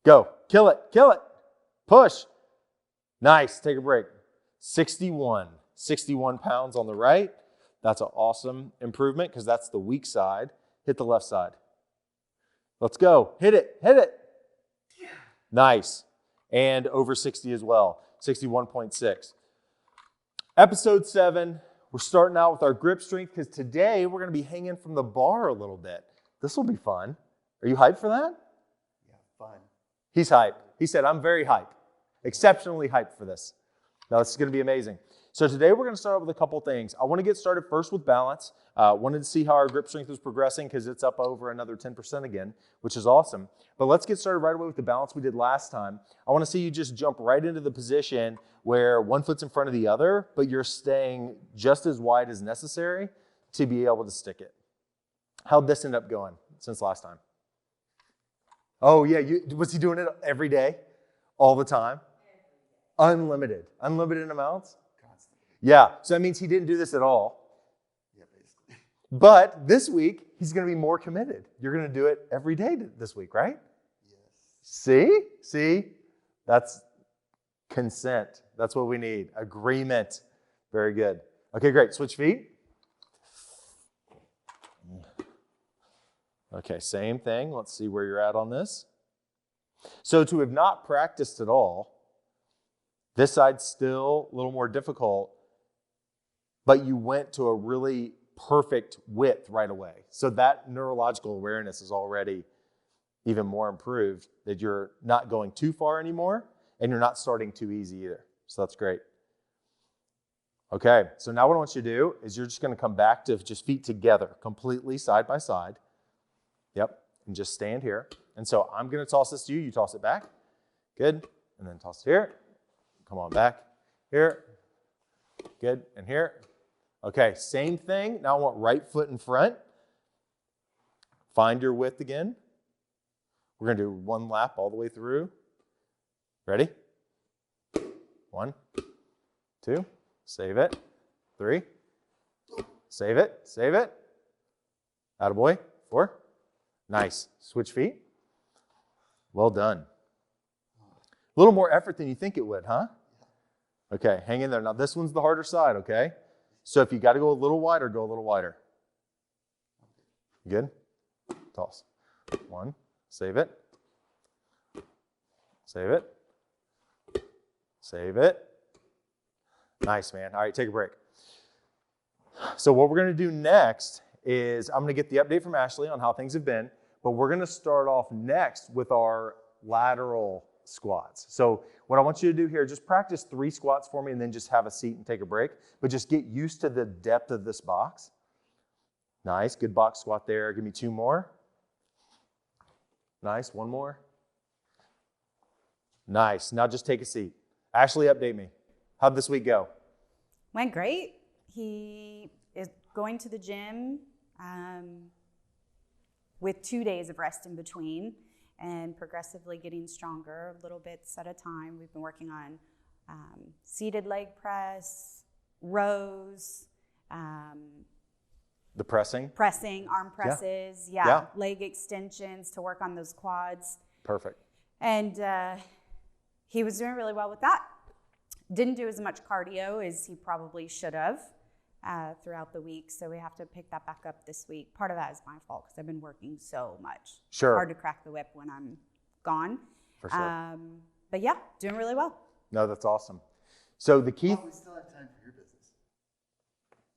Go. Kill it. Kill it. Push. Nice. Take a break. 61. 61 pounds on the right. That's an awesome improvement because that's the weak side. Hit the left side. Let's go. Hit it. Hit it. Nice. And over 60 as well. 61.6. Episode 7. We're starting out with our grip strength because today we're going to be hanging from the bar a little bit. This will be fun. Are you hyped for that? Yeah, fun. He's hyped. He said, I'm very hyped. Exceptionally hyped for this. Now, this is going to be amazing. So today we're going to start out with a couple things. I want to get started first with balance. Wanted to see how our grip strength was progressing because it's up over another 10% again, which is awesome. But let's get started right away with the balance we did last time. I want to see you just jump right into the position where one foot's in front of the other, but you're staying just as wide as necessary to be able to stick it. How'd this end up going since last time? Oh, yeah. Was he doing it every day? All the time? Unlimited. Unlimited amounts? Constantly. Yeah. So that means he didn't do this at all. Yeah, basically. But this week, he's going to be more committed. You're going to do it every day this week, right? Yes. See? See? That's consent. That's what we need. Agreement. Very good. Okay, great. Switch feet. Okay, same thing. Let's see where you're at on this. So to have not practiced at all, this side's still a little more difficult, but you went to a really perfect width right away. So that neurological awareness is already even more improved, that you're not going too far anymore and you're not starting too easy either. So that's great. Okay, so now what I want you to do is you're just going to come back to just feet together, completely side by side. Yep, and just stand here. And so I'm going to toss this to you. You toss it back. Good. And then toss it here. Come on back. Here. Good. And here. Okay, same thing. Now I want right foot in front. Find your width again. We're going to do one lap all the way through. Ready? 1, 2. Save it. 3. Save it. Save it. Attaboy. 4. Nice. Switch feet. Well done. A little more effort than you think it would, huh? Okay, hang in there. Now this one's the harder side, okay? So if you got to go a little wider, go a little wider. Good? Toss. 1. Save it. Save it. Save it. Nice, man. All right, take a break. So what we're going to do next is I'm going to get the update from Ashley on how things have been, but we're going to start off next with our lateral squats. So what I want you to do here, just practice 3 squats for me and then just have a seat and take a break, but just get used to the depth of this box. Nice, good box squat there. Give me 2 more. Nice, 1 more. Nice, now just take a seat. Ashley, update me. How'd this week go? Went great. He is going to the gym with 2 days of rest in between and progressively getting stronger, little bits at a time. We've been working on seated leg press, rows, the pressing? Pressing, arm presses, yeah. Leg extensions to work on those quads. Perfect. And he was doing really well with that. Didn't do as much cardio as he probably should have throughout the week, so we have to pick that back up this week. Part of that is my fault because I've been working so much. Sure. Hard to crack the whip when I'm gone. For sure. But yeah, doing really well. No, that's awesome. So the key... Well, we still have time for your business.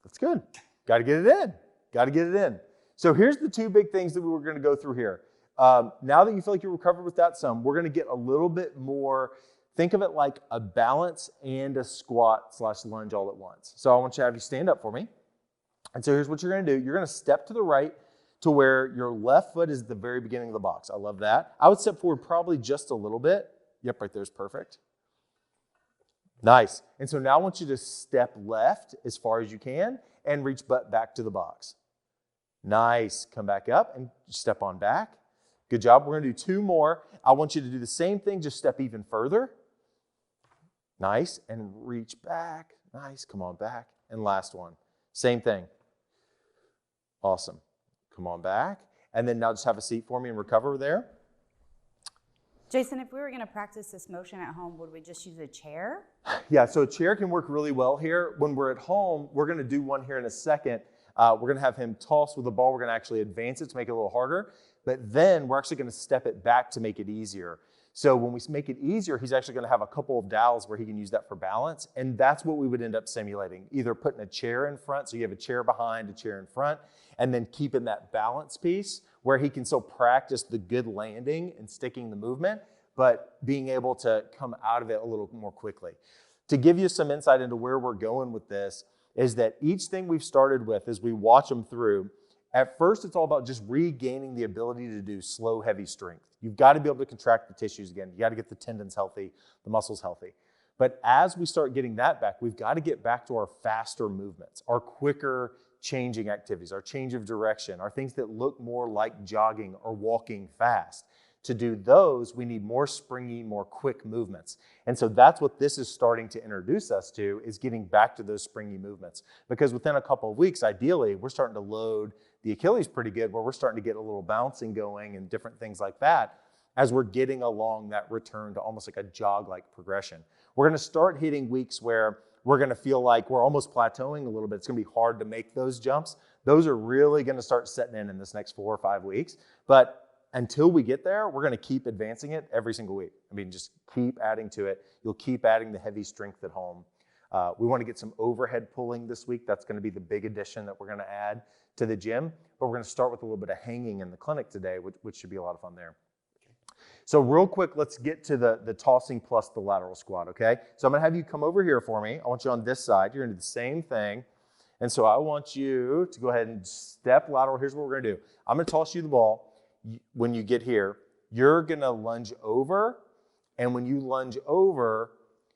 That's good. Got to get it in. Got to get it in. So here's the 2 big things that we were going to go through here. Now that you feel like you're recovered with that some, we're going to get a little bit more... Think of it like a balance and a squat / lunge all at once. So I want you to have you stand up for me. And so here's what you're going to do. You're going to step to the right to where your left foot is at the very beginning of the box. I love that. I would step forward probably just a little bit. Yep, right there's perfect. Nice. And so now I want you to step left as far as you can and reach butt back to the box. Nice. Come back up and step on back. Good job. We're going to do 2 more. I want you to do the same thing, just step even further. Nice. And reach back. Nice. Come on back. And last one. Same thing. Awesome. Come on back. And then now just have a seat for me and recover there. Jason, if we were going to practice this motion at home, would we just use a chair? Yeah, so a chair can work really well here. When we're at home, we're going to do one here in a second. We're going to have him toss with the ball. We're going to actually advance it to make it a little harder. But then we're actually going to step it back to make it easier. So when we make it easier, he's actually going to have a couple of dowels where he can use that for balance. And that's what we would end up simulating, either putting a chair in front, so you have a chair behind, a chair in front, and then keeping that balance piece where he can still practice the good landing and sticking the movement, but being able to come out of it a little more quickly. To give you some insight into where we're going with this is that each thing we've started with as we watch them through, at first it's all about just regaining the ability to do slow, heavy strength. You've got to be able to contract the tissues again. You got to get the tendons healthy, the muscles healthy. But as we start getting that back, we've got to get back to our faster movements, our quicker changing activities, our change of direction, our things that look more like jogging or walking fast. To do those, we need more springy, more quick movements. And so that's what this is starting to introduce us to, is getting back to those springy movements. Because within a couple of weeks, ideally, we're starting to load the Achilles pretty good, where we're starting to get a little bouncing going and different things like that as we're getting along that return to almost like a jog-like progression. We're going to start hitting weeks where we're going to feel like we're almost plateauing a little bit. It's going to be hard to make those jumps. Those are really going to start setting in this next 4 or 5 weeks. But until we get there, we're going to keep advancing it every single week. I mean, just keep adding to it. You'll keep adding the heavy strength at home. We want to get some overhead pulling this week. That's going to be the big addition that we're going to add to the gym. But we're going to start with a little bit of hanging in the clinic today, which should be a lot of fun there. So real quick, let's get to the tossing plus the lateral squat, okay? So I'm going to have you come over here for me. I want you on this side. You're going to do the same thing. And so I want you to go ahead and step lateral. Here's what we're going to do. I'm going to toss you the ball. When you get here, you're going to lunge over. And when you lunge over,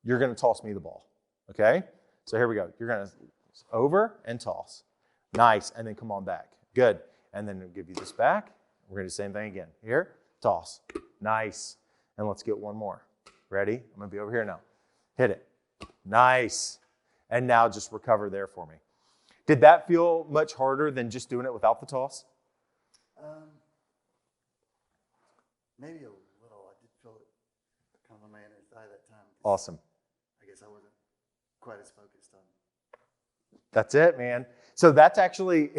you're going to toss me the ball, okay? So here we go. You're going to over and toss. Nice. And then come on back. Good. And then we'll give you this back. We're going to do the same thing again. Here, toss. Nice. And let's get one more. Ready? I'm going to be over here now. Hit it. Nice. And now just recover there for me. Did that feel much harder than just doing it without the toss? Maybe a little. I did feel it kind of on my inner thigh that time. Awesome. I guess I wasn't quite as focused on. That's it, man. So that's actually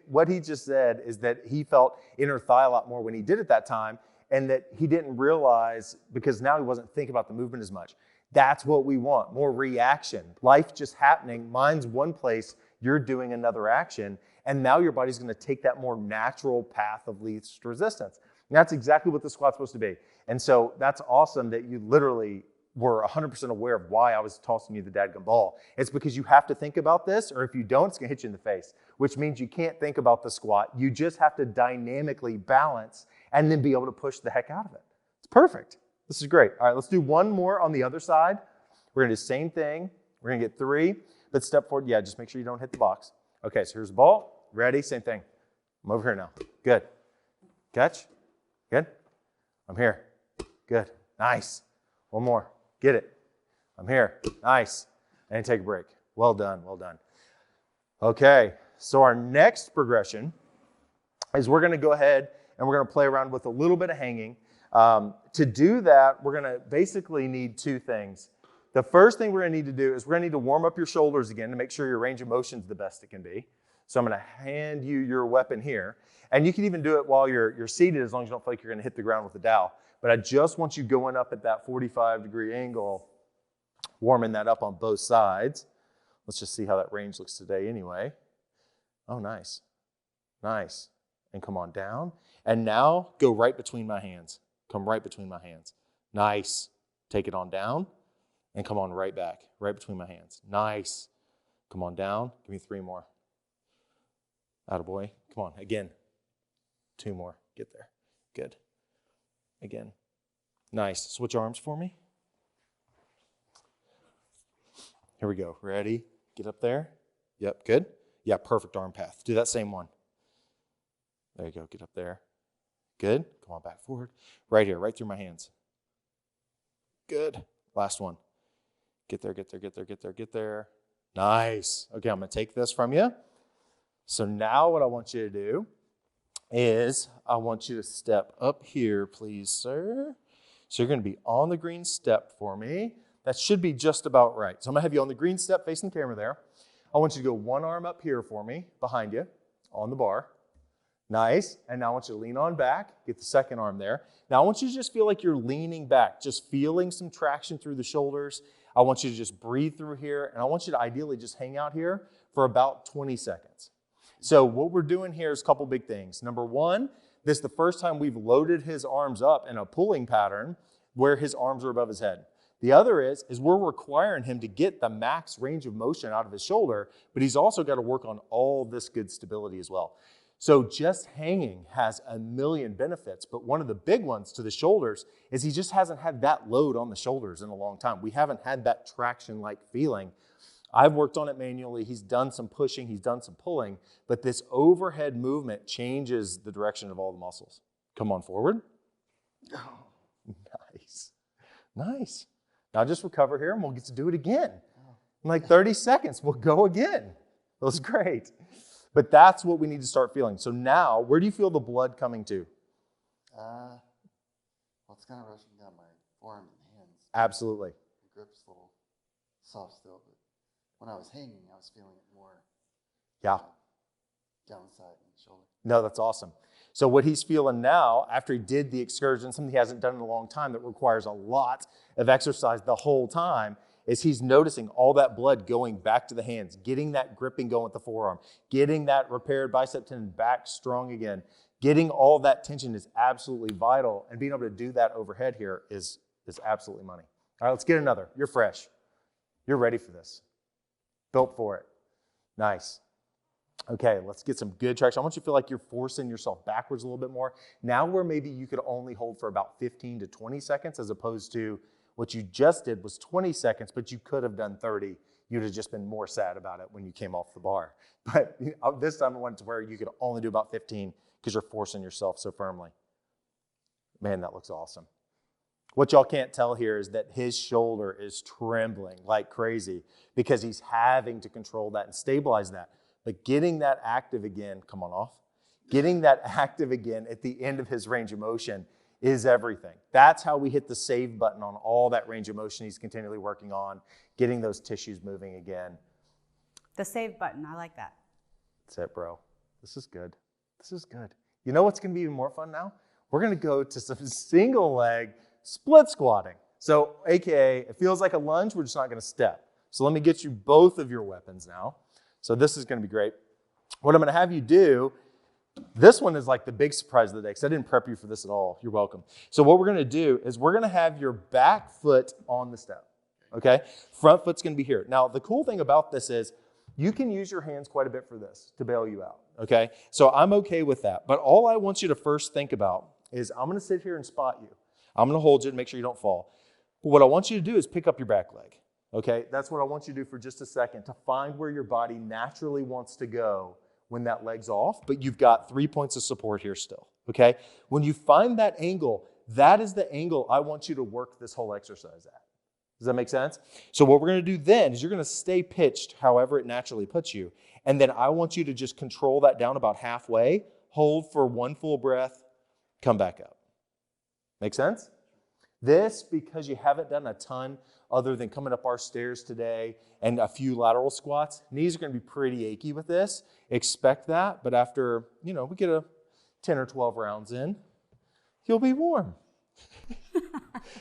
what he just said, is that he felt inner thigh a lot more when he did it that time, and that he didn't realize, because now he wasn't thinking about the movement as much. That's what we want, more reaction. Life just happening. Mine's one place, you're doing another action, and now your body's going to take that more natural path of least resistance. And that's exactly what the squat's supposed to be. And so that's awesome that you literally were 100% aware of why I was tossing you the dadgum ball. It's because you have to think about this, or if you don't, it's going to hit you in the face, which means you can't think about the squat. You just have to dynamically balance and then be able to push the heck out of it. It's perfect. This is great. All right, let's do one more on the other side. We're going to do the same thing. We're going to get 3. Let's step forward. Yeah, just make sure you don't hit the box. Okay, so here's the ball. Ready? Same thing. I'm over here now. Good. Catch. Good. I'm here. Good. Nice. One more. Get it. I'm here. Nice. And take a break. Well done. Well done. Okay. So our next progression is we're going to go ahead and we're going to play around with a little bit of hanging. To do that, we're going to basically need 2 things. The first thing we're going to need to do is we're going to need to warm up your shoulders again to make sure your range of motion is the best it can be. So I'm going to hand you your weapon here. And you can even do it while you're seated, as long as you don't feel like you're going to hit the ground with the dowel. But I just want you going up at that 45-degree angle, warming that up on both sides. Let's just see how that range looks today anyway. Oh, nice. Nice. And come on down. And now go right between my hands. Come right between my hands. Nice. Take it on down. And come on right back. Right between my hands. Nice. Come on down. Give me 3 more. Attaboy. Come on. Again. 2 more. Get there. Good. Again. Nice. Switch arms for me. Here we go. Ready? Get up there. Yep. Good. Yeah, perfect arm path. Do that same one. There you go. Get up there. Good. Come on back forward. Right here. Right through my hands. Good. Last one. Get there, get there, get there, get there, get there. Nice. Okay, I'm going to take this from you. So now what I want you to do is I want you to step up here, please, sir. So you're going to be on the green step for me. That should be just about right. So I'm going to have you on the green step facing the camera there. I want you to go one arm up here for me, behind you, on the bar. Nice. And now I want you to lean on back, get the second arm there. Now I want you to just feel like you're leaning back, just feeling some traction through the shoulders. I want you to just breathe through here, and I want you to ideally just hang out here for about 20 seconds. So what we're doing here is a couple big things. Number one, this is the first time we've loaded his arms up in a pulling pattern where his arms are above his head. The other is we're requiring him to get the max range of motion out of his shoulder, but he's also got to work on all this good stability as well. So just hanging has a million benefits, but one of the big ones to the shoulders is he just hasn't had that load on the shoulders in a long time. We haven't had that traction-like feeling. I've worked on it manually. He's done some pushing, he's done some pulling, but this overhead movement changes the direction of all the muscles. Come on forward. Oh, nice. Nice. Now just recover here and we'll get to do it again. In like 30 seconds, we'll go again. That was great. But that's what we need to start feeling. So now, where do you feel the blood coming to? Well, it's kind of rushing down my forearm and hands. Absolutely. The grip's a little soft still, but when I was hanging, I was feeling it more. Yeah. Down the side and the shoulder. No, that's awesome. So what he's feeling now, after he did the excursion, something he hasn't done in a long time that requires a lot of exercise the whole time, is he's noticing all that blood going back to the hands, getting that gripping going with the forearm, getting that repaired bicep tendon back strong again. Getting all that tension is absolutely vital, and being able to do that overhead here is absolutely money. All right, let's get another. You're fresh. You're ready for this. Built for it. Nice. Okay, let's get some good traction. I want you to feel like you're forcing yourself backwards a little bit more. Now where maybe you could only hold for about 15 to 20 seconds as opposed to what you just did was 20 seconds, but you could have done 30. You'd have just been more sad about it when you came off the bar. But this time it went to where you could only do about 15 because you're forcing yourself so firmly. Man, that looks awesome. What y'all can't tell here is that his shoulder is trembling like crazy because he's having to control that and stabilize that. But getting that active again, come on off, getting that active again at the end of his range of motion is everything. That's how we hit the save button on all that range of motion he's continually working on, getting those tissues moving again. The save button, I like that. That's it, bro. This is good. This is good. You know what's going to be even more fun now? We're going to go to some single leg split squatting. So, AKA, it feels like a lunge, we're just not going to step. So let me get you both of your weapons now. So this is going to be great. What I'm going to have you do, this one is like the big surprise of the day because I didn't prep you for this at all. You're welcome. So what we're going to do is we're going to have your back foot on the step, okay? Front foot's going to be here. Now, the cool thing about this is you can use your hands quite a bit for this to bail you out, okay? So I'm okay with that. But all I want you to first think about is I'm going to sit here and spot you. I'm going to hold you and make sure you don't fall. But what I want you to do is pick up your back leg. Okay, that's what I want you to do for just a second, to find where your body naturally wants to go when that leg's off, but you've got 3 points of support here still, okay? When you find that angle, that is the angle I want you to work this whole exercise at. Does that make sense? So what we're going to do then is you're going to stay pitched however it naturally puts you, and then I want you to just control that down about halfway, hold for one full breath, come back up. Make sense? This, because you haven't done a ton other than coming up our stairs today and a few lateral squats, knees are going to be pretty achy with this. Expect that, but after, we get a 10 or 12 rounds in, you'll be warm.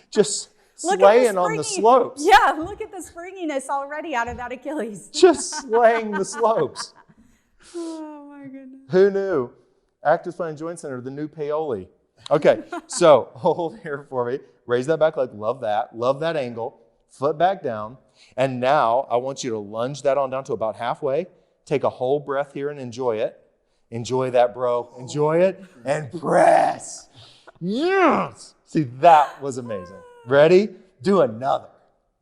Just slaying on the slopes. Yeah, look at the springiness already out of that Achilles. Just slaying the slopes. Oh, my goodness. Who knew? Active Spine Joint Center, the new paoli. Okay, so hold here for me. Raise that back leg. Love that. Love that angle. Foot back down. And now I want you to lunge that on down to about halfway. Take a whole breath here and enjoy it. Enjoy that, bro. Enjoy it. And press. Yes. See, that was amazing. Ready? Do another.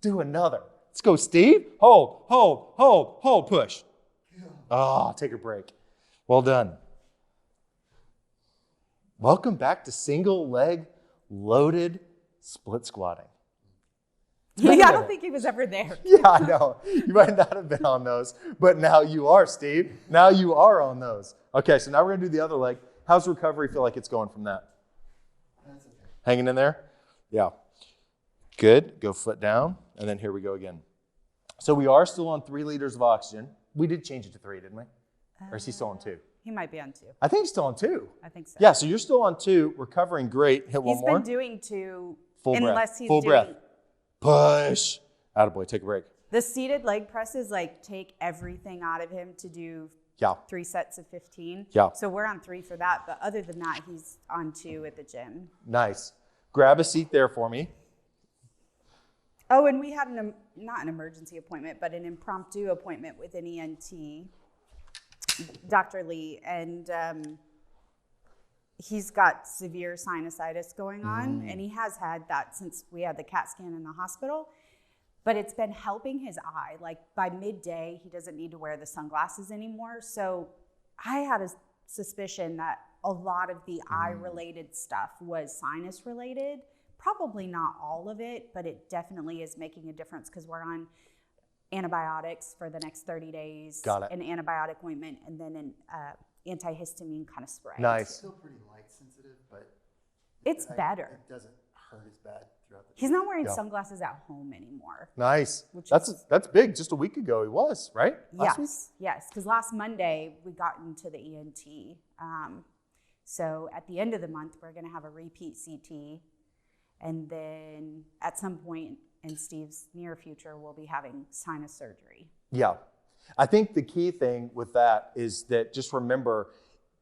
Do another. Let's go, Steve. Hold, hold, hold, hold, push. Oh, take a break. Well done. Welcome back to single leg loaded split squatting. I don't think he was ever there. Yeah, I know. You might not have been on those, but now you are, Steve. Now you are on those. Okay, so now we're going to do the other leg. How's recovery feel like it's going from that? That's okay. Hanging in there? Yeah. Good. Go foot down. And then here we go again. So we are still on 3 liters of oxygen. We did change it to 3, didn't we? Or is he still on 2? He might be on 2. I think he's still on 2. I think so. Yeah, so you're still on 2. Recovering great. Hit one more. He's been doing 2 Full unless breath. he's Full doing breath. Push. Attaboy, take a break. the seated leg presses. Like take everything out of him to do Yeah. 3 sets of 15. Yeah. So we're on 3 for that. But other than that, he's on 2 at the gym. Nice. Grab a seat there for me. Oh, and we had not an emergency appointment, but an impromptu appointment with an ENT, Dr. Lee, and he's got severe sinusitis going on, and he has had that since we had the CAT scan in the hospital, but it's been helping his eye. Like by midday, he doesn't need to wear the sunglasses anymore. So I had a suspicion that a lot of the eye-related stuff was sinus-related. Probably not all of it, but it definitely is making a difference because we're on antibiotics for the next 30 days. Got it. An antibiotic ointment, and then an antihistamine kind of spray. Nice. It's still pretty light sensitive, but It's better. It doesn't hurt as bad throughout the day. He's not wearing Yeah. sunglasses at home anymore. Nice. Which That's big. Just a week ago he was, right? Last week? Yes, because last Monday we got into the ENT. So at the end of the month, we're going to have a repeat CT. And then at some point in Steve's near future, we'll be having sinus surgery. Yeah. I think the key thing with that is that just remember,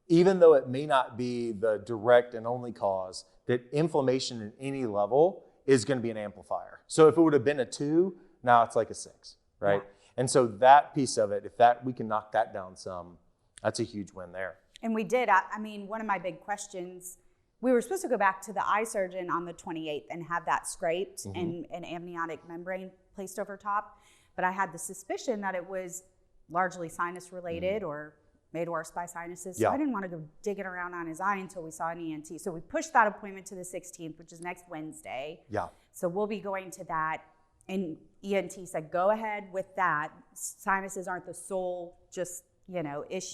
even though it may not be the direct and only cause, that inflammation at any level is going to be an amplifier. So if it would have been a 2, now it's like a 6, right? Yeah. And so that piece of it, if that we can knock that down some, that's a huge win there. And we did. I mean, one of my big questions, we were supposed to go back to the eye surgeon on the 28th and have that scraped and an amniotic membrane placed over top. But I had the suspicion that it was largely sinus related or made worse by sinuses. So Yeah. I didn't want to go digging around on his eye until we saw an ENT. So we pushed that appointment to the 16th, which is next Wednesday. Yeah. So we'll be going to that. And ENT said, go ahead with that. Sinuses aren't the sole issue,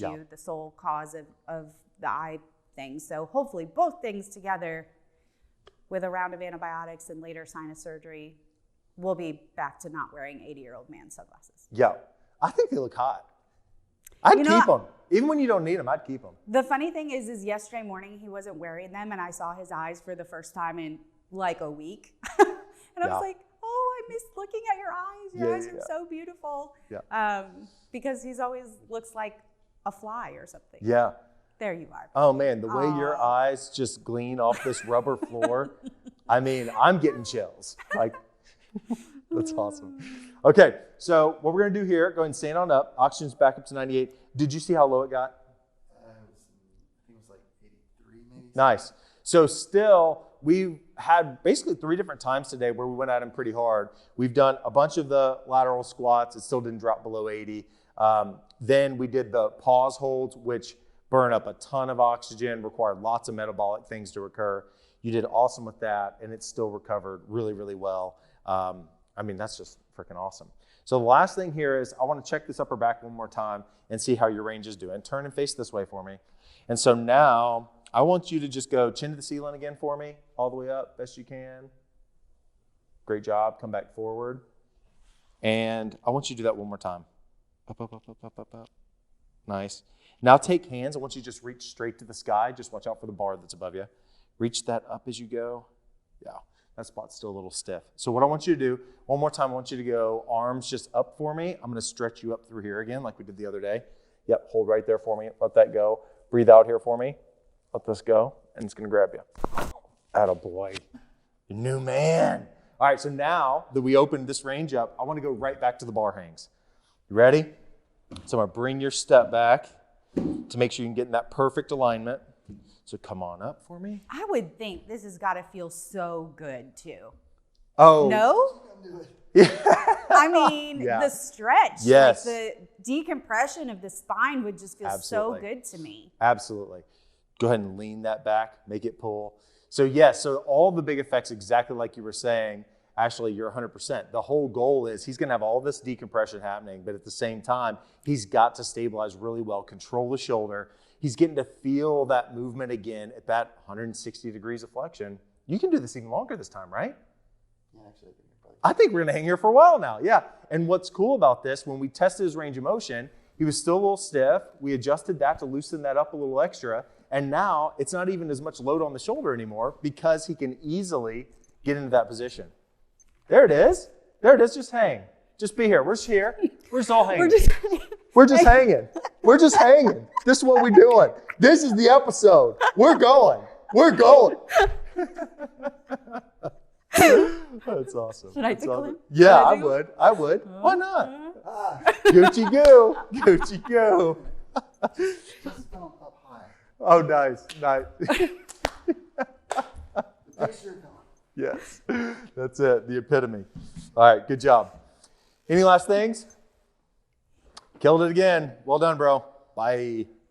Yeah. the sole cause of the eye thing. So hopefully both things together with a round of antibiotics and later sinus surgery, we'll be back to not wearing 80-year-old man sunglasses. Yeah. I think they look hot. I'd keep them. Even when you don't need them, I'd keep them. The funny thing is yesterday morning he wasn't wearing them and I saw his eyes for the first time in like a week. And I was like, oh, I miss looking at your eyes. Your eyes are so beautiful. Yeah. Because he's always looks like a fly or something. Yeah. There you are. Oh man, the way your eyes just gleam off this rubber floor, I mean, I'm getting chills. Like, that's awesome. Okay, so what we're gonna do here, go ahead and stand on up. Oxygen's back up to 98. Did you see how low it got? I think it was like 83 maybe. Nice. So still, we've had basically 3 different times today where we went at him pretty hard. We've done a bunch of the lateral squats. It still didn't drop below 80. Then we did the pause holds, which burn up a ton of oxygen, required lots of metabolic things to occur. You did awesome with that, and it still recovered really, really well. I mean, that's just freaking awesome. So the last thing here is I want to check this upper back one more time and see how your range is doing. Turn and face this way for me. And so now I want you to just go chin to the ceiling again for me, all the way up, best you can. Great job. Come back forward. And I want you to do that one more time. Up, up, up, up, up, up, up. Nice. Now take hands. I want you to just reach straight to the sky. Just watch out for the bar that's above you. Reach that up as you go. Yeah, that spot's still a little stiff. So what I want you to do, one more time, I want you to go arms just up for me. I'm going to stretch you up through here again like we did the other day. Yep, hold right there for me. Let that go. Breathe out here for me. Let this go, and it's going to grab you. Attaboy. You new man. All right, so now that we opened this range up, I want to go right back to the bar hangs. You ready? So I'm going to bring your step back to make sure you can get in that perfect alignment. So come on up for me. I would think this has got to feel so good too. Oh. No? Yeah. I mean, Yeah. the stretch, Yes. like the decompression of the spine would just feel Absolutely. so good to me. Absolutely. Go ahead and lean that back, make it pull. So yes, so all the big effects, exactly like you were saying, Ashley, you're 100%. The whole goal is he's going to have all this decompression happening, but at the same time, he's got to stabilize really well, control the shoulder. He's getting to feel that movement again at that 160 degrees of flexion. You can do this even longer this time, right? Yeah, actually, I think you're probably. I think we're going to hang here for a while now. Yeah. And what's cool about this, when we tested his range of motion, he was still a little stiff. We adjusted that to loosen that up a little extra. And now it's not even as much load on the shoulder anymore because he can easily get into that position. There it is. There it is. Just hang. Just be here. We're just here. We're just all hanging. We're just hanging. We're just hanging. This is what we're doing. This is the episode. We're going. We're going. That's awesome. Should I That's tickle awesome. him? Yeah, Should I I tickle would. I would. Why not? Ah, Gucci goo. Gucci goo. just don't up high. Oh, nice. Nice. The picture going. Yes. That's it. The epitome. All right. Good job. Any last things? Killed it again. Well done, bro. Bye.